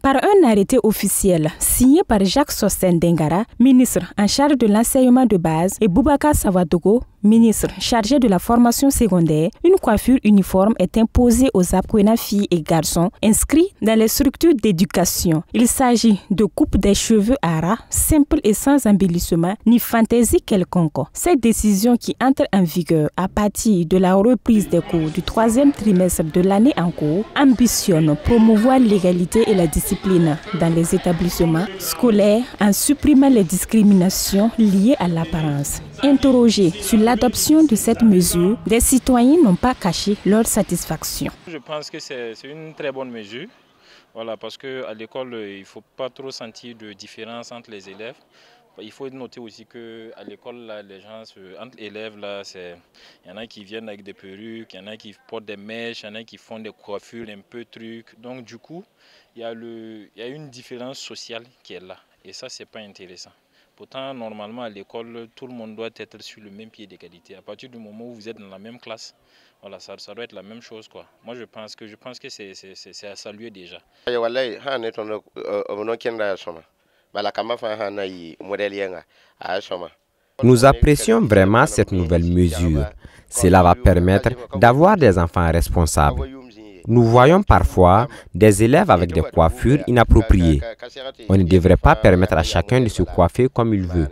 Par un arrêté officiel signé par Jacques Sosthène Dengara, ministre en charge de l'enseignement de base, et Boubacar Savadogo, ministre chargé de la formation secondaire, une coiffure uniforme est imposée aux apprenants filles et garçons inscrits dans les structures d'éducation. Il s'agit de coupe des cheveux à ras, simple et sans embellissement ni fantaisie quelconque. Cette décision qui entre en vigueur à partir de la reprise des cours du 3e trimestre de l'année en cours ambitionne promouvoir l'égalité et la discipline dans les établissements scolaires en supprimant les discriminations liées à l'apparence. Interrogés sur l'adoption de cette mesure, des citoyens n'ont pas caché leur satisfaction. Je pense que c'est une très bonne mesure. Voilà, parce qu'à l'école, il ne faut pas trop sentir de différence entre les élèves. Il faut noter aussi qu'à l'école, les gens, entre élèves, il y en a qui viennent avec des perruques, il y en a qui portent des mèches, il y en a qui font des coiffures un peu trucs. Donc du coup, il y a une différence sociale qui est là. Et ça, ce n'est pas intéressant. Pourtant, normalement, à l'école, tout le monde doit être sur le même pied d'égalité. À partir du moment où vous êtes dans la même classe, voilà, ça doit être la même chose, quoi. Moi, je pense que c'est à saluer déjà. Nous apprécions vraiment cette nouvelle mesure. Cela va permettre d'avoir des enfants responsables. Nous voyons parfois des élèves avec des coiffures inappropriées. On ne devrait pas permettre à chacun de se coiffer comme il veut.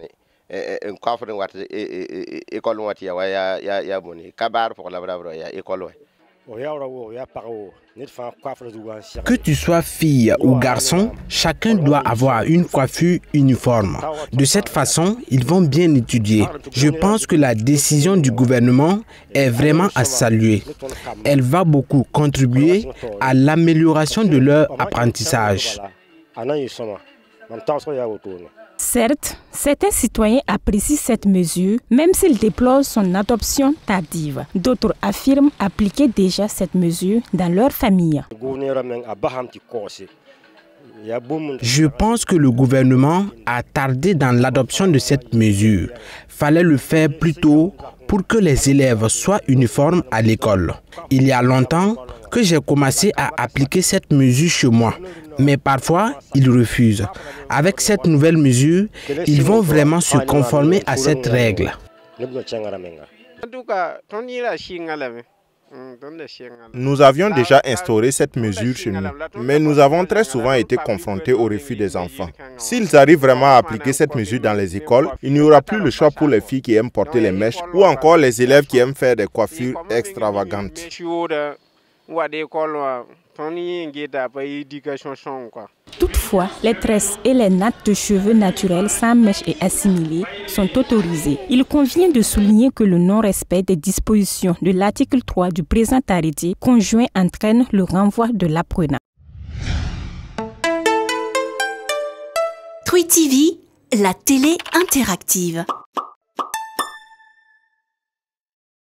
Que tu sois fille ou garçon, chacun doit avoir une coiffure uniforme. De cette façon, ils vont bien étudier. Je pense que la décision du gouvernement est vraiment à saluer. Elle va beaucoup contribuer à l'amélioration de leur apprentissage. Certes, certains citoyens apprécient cette mesure, même s'ils déplorent son adoption tardive. D'autres affirment appliquer déjà cette mesure dans leur famille. Je pense que le gouvernement a tardé dans l'adoption de cette mesure. Fallait le faire plus tôt pour que les élèves soient uniformes à l'école. Il y a longtemps que j'ai commencé à appliquer cette mesure chez moi, mais parfois ils refusent. Avec cette nouvelle mesure, ils vont vraiment se conformer à cette règle. Nous avions déjà instauré cette mesure chez nous, mais nous avons très souvent été confrontés au refus des enfants. S'ils arrivent vraiment à appliquer cette mesure dans les écoles, il n'y aura plus le choix pour les filles qui aiment porter les mèches ou encore les élèves qui aiment faire des coiffures extravagantes. Toutefois, les tresses et les nattes de cheveux naturels sans mèches et assimilées sont autorisées. Il convient de souligner que le non-respect des dispositions de l'article 3 du présent arrêté conjoint entraîne le renvoi de l'apprenant. Twi TV, la télé interactive.